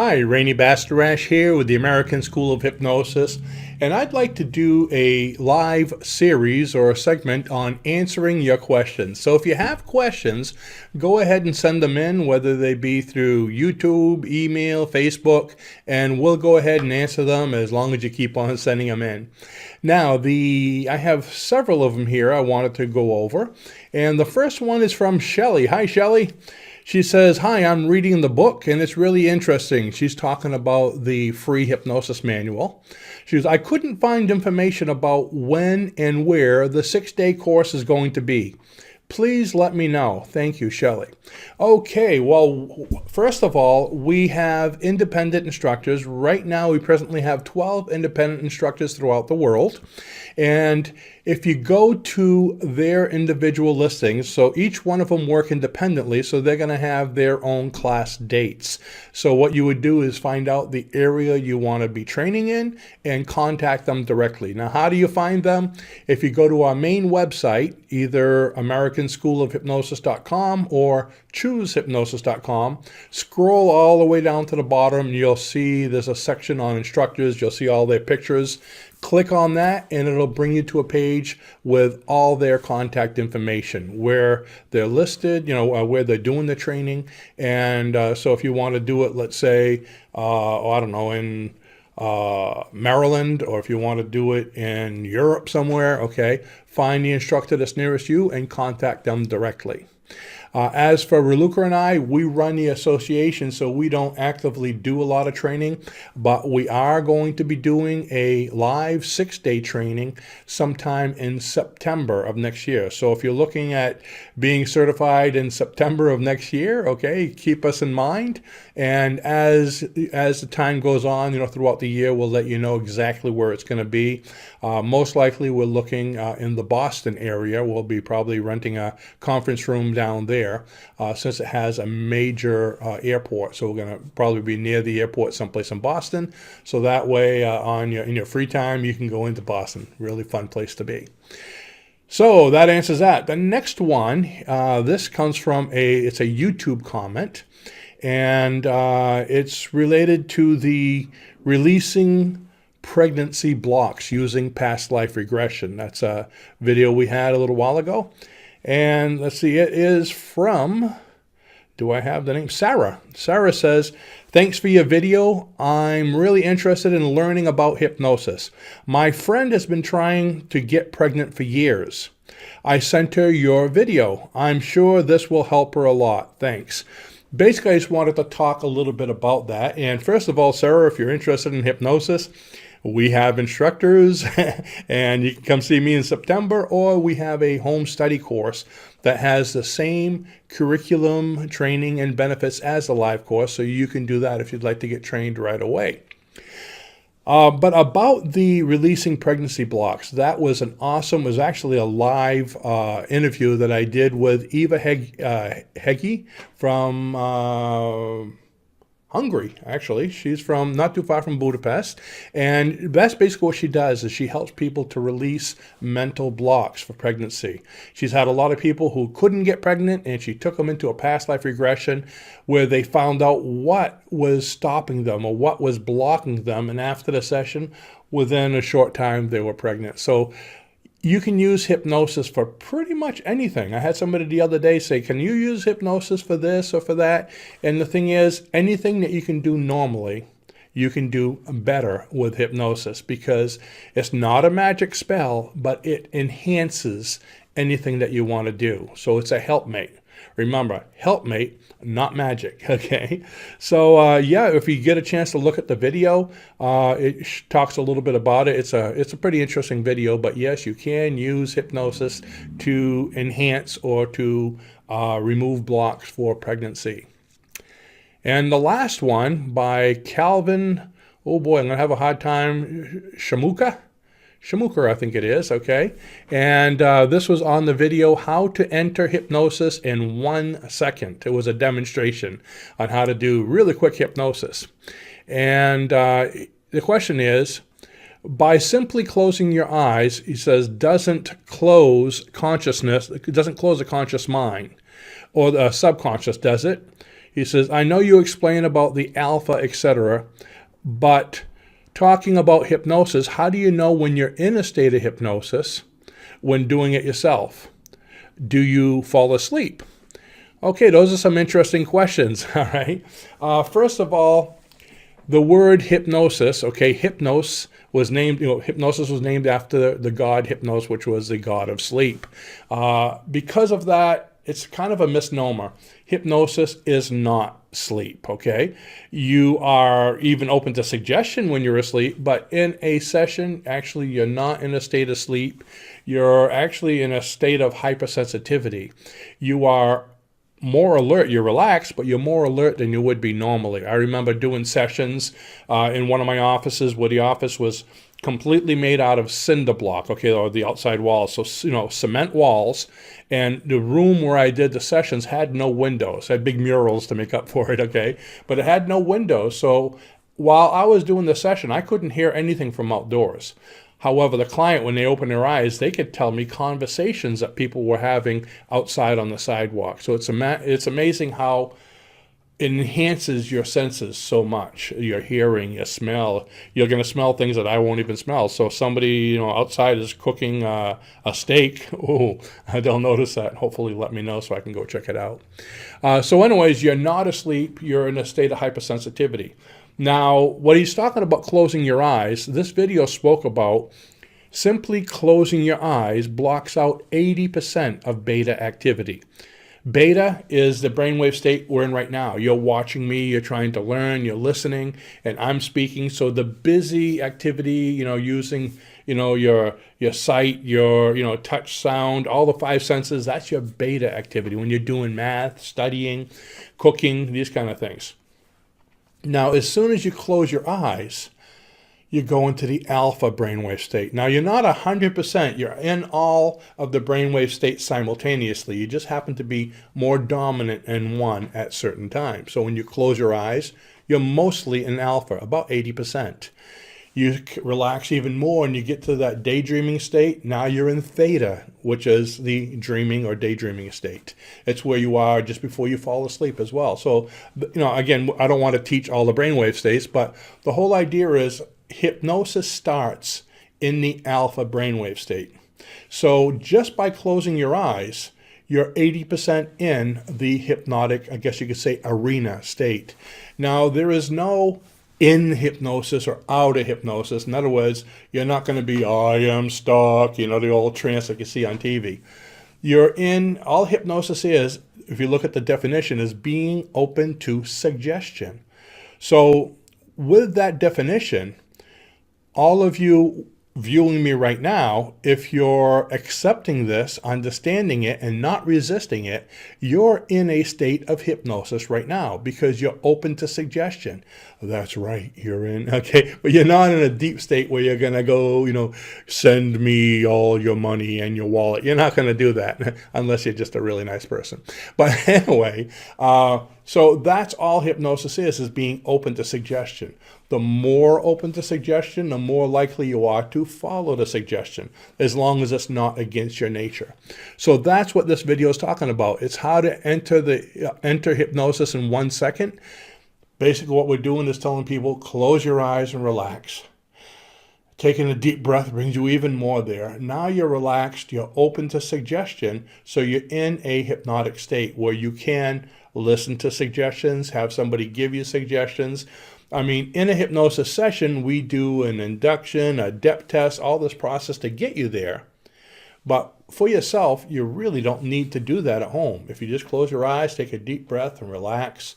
Hi, Rene Bastarache here with the American School of Hypnosis, and I'd like to do a live series or a segment on answering your questions. So if you have questions, go ahead and send them in, whether they be through YouTube, email, Facebook, and we'll go ahead and answer them as long as you keep on sending them in. Now, I have several of them here I wanted to go over, and the first one is from Shelley. Hi, Shelley. She says, hi, I'm reading the book and it's really interesting. She's talking about the free hypnosis manual. She says, I couldn't find information about when and where the 6-day course is going to be. Please let me know. Thank you, Shelley. Okay, well, first of all, we have independent instructors. Right now, we presently have 12 independent instructors throughout the world. And if you go to their individual listings, so each one of them work independently, so they're going to have their own class dates. So what you would do is find out the area you want to be training in and contact them directly. Now, how do you find them? If you go to our main website, either AmericanSchoolOfHypnosis.com or ChooseHypnosis.com, scroll all the way down to the bottom, and you'll see there's a section on instructors. You'll see all their pictures. Click on that and it'll bring you to a page with all their contact information, where they're listed, where they're doing the training. And so if you want to do it, let's say, I don't know, in Maryland, or if you want to do it in Europe somewhere, okay, find the instructor that's nearest you and contact them directly. As for Raluca and I, we run the association, so we don't actively do a lot of training, but we are going to be doing a live 6-day training sometime in September of next year. So if you're looking at being certified in September of next year, okay, keep us in mind. And as the time goes on, throughout the year, we'll let you know exactly where it's going to be. Most likely, we're looking in the Boston area. We'll be probably renting a conference room down there. Since it has a major airport. So we're going to probably be near the airport someplace in Boston. So that way in your free time, you can go into Boston. Really fun place to be. So that answers that. The next one, this comes from it's a YouTube comment, and it's related to the releasing pregnancy blocks using past life regression. That's a video we had a little while ago. And let's see, it is from, do I have the name? Sarah. Sarah says, thanks for your video. I'm really interested in learning about hypnosis. My friend has been trying to get pregnant for years. I sent her your video. I'm sure this will help her a lot. Thanks. Basically, I just wanted to talk a little bit about that. And first of all, Sarah, if you're interested in hypnosis, we have instructors and you can come see me in September, or we have a home study course that has the same curriculum, training, and benefits as the live course. So you can do that if you'd like to get trained right away. But about the releasing pregnancy blocks, that was it was actually a live interview that I did with Eva Hegyi from Hungary, actually. She's from not too far from Budapest. And that's basically what she does, is she helps people to release mental blocks for pregnancy. She's had a lot of people who couldn't get pregnant, and she took them into a past life regression where they found out what was stopping them or what was blocking them. And after the session, within a short time, they were pregnant. So you can use hypnosis for pretty much anything. I had somebody the other day say, can you use hypnosis for this or for that? And the thing is, anything that you can do normally, you can do better with hypnosis, because it's not a magic spell, but it enhances anything that you want to do. So it's a helpmate. Remember, helpmate, not magic, okay? So if you get a chance to look at the video, it talks a little bit about it. It's a pretty interesting video, but yes, you can use hypnosis to enhance or to remove blocks for pregnancy. And the last one by Calvin, oh boy, I'm going to have a hard time, Shamuka, I think it is, okay? And this was on the video, How to Enter Hypnosis in 1 Second. It was a demonstration on how to do really quick hypnosis. And the question is, by simply closing your eyes, he says, doesn't close consciousness, it doesn't close the conscious mind, or the subconscious, does it? He says, I know you explain about the alpha, etc., but talking about hypnosis, how do you know when you're in a state of hypnosis when doing it yourself? Do you fall asleep? Okay, those are some interesting questions, all right? First of all, the word hypnosis, okay, hypnosis was named after the god Hypnos, which was the god of sleep. Because of that, it's kind of a misnomer. Hypnosis is not sleep, okay? You are even open to suggestion when you're asleep, but in a session, actually, you're not in a state of sleep. You're actually in a state of hypersensitivity. You are more alert. You're relaxed, but you're more alert than you would be normally. I remember doing sessions in one of my offices where the office was completely made out of cinder block, okay, or the outside walls, so, cement walls. And the room where I did the sessions had no windows. It had big murals to make up for it, okay, but it had no windows. So while I was doing the session, I couldn't hear anything from outdoors. However, the client, when they opened their eyes, they could tell me conversations that people were having outside on the sidewalk. So it's amazing how it enhances your senses so much. Your hearing, your smell. You're going to smell things that I won't even smell. So if somebody outside is cooking a steak, they'll notice that. Hopefully let me know so I can go check it out. So anyways, you're not asleep. You're in a state of hypersensitivity. Now, what he's talking about closing your eyes, this video spoke about simply closing your eyes blocks out 80% of beta activity. Beta is the brainwave state we're in right now. You're watching me, you're trying to learn, you're listening, and I'm speaking. So the busy activity, using, your sight, your touch, sound, all the five senses, that's your beta activity when you're doing math, studying, cooking, these kind of things. Now, as soon as you close your eyes, you go into the alpha brainwave state. Now, you're not 100%. You're in all of the brainwave states simultaneously. You just happen to be more dominant in one at certain times. So when you close your eyes, you're mostly in alpha, about 80%. You relax even more and you get to that daydreaming state. Now you're in theta, which is the dreaming or daydreaming state. It's where you are just before you fall asleep as well. So, again, I don't want to teach all the brainwave states, but the whole idea is hypnosis starts in the alpha brainwave state. So just by closing your eyes, you're 80% in the hypnotic, I guess you could say, arena state. Now, there is no in hypnosis or out of hypnosis. In other words, you're not going to be, I am stuck, the old trance like you see on TV. You're in, all hypnosis is, if you look at the definition, is being open to suggestion. So with that definition, all of you viewing me right now, if you're accepting this, understanding it, and not resisting it, you're in a state of hypnosis right now because you're open to suggestion. That's right, you're in, okay, but you're not in a deep state where you're going to go, send me all your money and your wallet. You're not going to do that unless you're just a really nice person. But anyway, so that's all hypnosis is being open to suggestion. The more open to suggestion, the more likely you are to follow the suggestion, as long as it's not against your nature. So that's what this video is talking about. It's how to enter hypnosis in 1 second. Basically what we're doing is telling people, close your eyes and relax. Taking a deep breath brings you even more there. Now you're relaxed, you're open to suggestion, so you're in a hypnotic state where you can listen to suggestions, have somebody give you suggestions. I mean, in a hypnosis session, we do an induction, a depth test, all this process to get you there. But for yourself, you really don't need to do that at home. If you just close your eyes, take a deep breath and relax,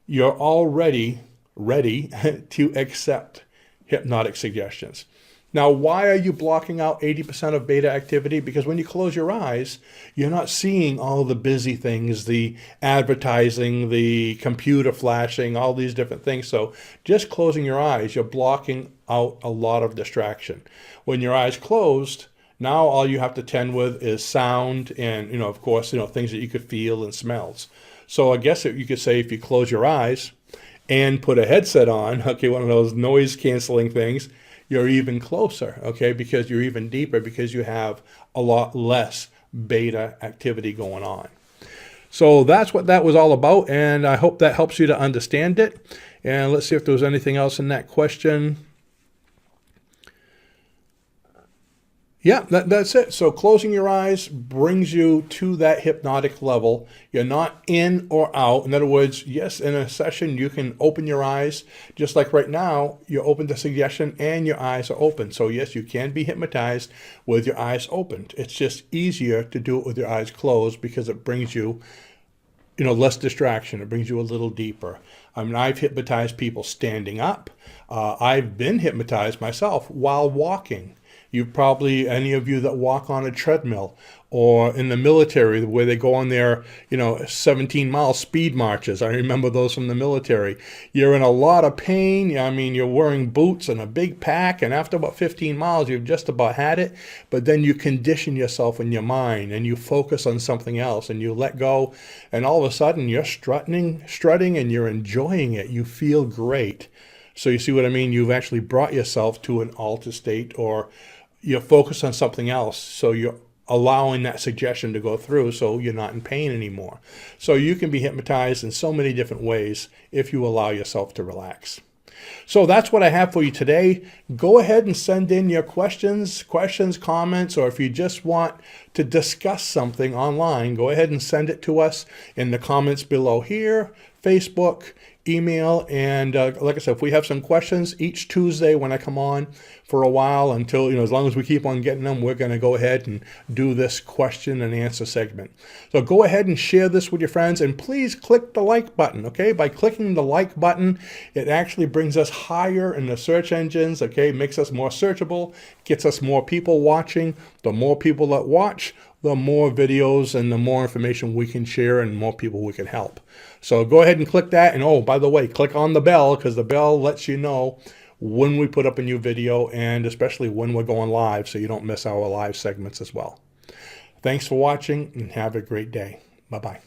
you're already ready to accept hypnotic suggestions. Now, why are you blocking out 80% of beta activity? Because when you close your eyes, you're not seeing all the busy things, the advertising, the computer flashing, all these different things. So just closing your eyes, you're blocking out a lot of distraction. When your eyes closed, now all you have to tend with is sound and, of course, things that you could feel and smells. So I guess you could say if you close your eyes and put a headset on, okay, one of those noise canceling things, you're even closer, okay, because you're even deeper because you have a lot less beta activity going on. So that's what that was all about, and I hope that helps you to understand it. And let's see if there was anything else in that question. Yeah, that's it. So closing your eyes brings you to that hypnotic level. You're not in or out. In other words, yes, in a session, you can open your eyes. Just like right now, you're open to suggestion and your eyes are open. So yes, you can be hypnotized with your eyes opened. It's just easier to do it with your eyes closed because it brings you, less distraction. It brings you a little deeper. I mean, I've hypnotized people standing up. I've been hypnotized myself while walking. Any of you that walk on a treadmill or in the military where they go on their, 17-mile speed marches. I remember those from the military. You're in a lot of pain. I mean, you're wearing boots and a big pack, and after about 15 miles, you've just about had it. But then you condition yourself in your mind and you focus on something else and you let go. And all of a sudden, you're strutting and you're enjoying it. You feel great. So you see what I mean? You've actually brought yourself to an altered state, or you're focused on something else. So you're allowing that suggestion to go through, so you're not in pain anymore. So you can be hypnotized in so many different ways if you allow yourself to relax. So that's what I have for you today. Go ahead and send in your questions, comments, or if you just want to discuss something online, go ahead and send it to us in the comments below here, Facebook, email, and like I said, if we have some questions each Tuesday when I come on for a while until, as long as we keep on getting them, we're going to go ahead and do this question and answer segment. So go ahead and share this with your friends, and please click the like button, okay? By clicking the like button, it actually brings us higher in the search engines, okay? Makes us more searchable, gets us more people watching. The more people that watch, the more videos and the more information we can share and more people we can help. So go ahead and click that. And oh, by the way, click on the bell, because the bell lets you know when we put up a new video, and especially when we're going live, so you don't miss our live segments as well. Thanks for watching and have a great day. Bye-bye.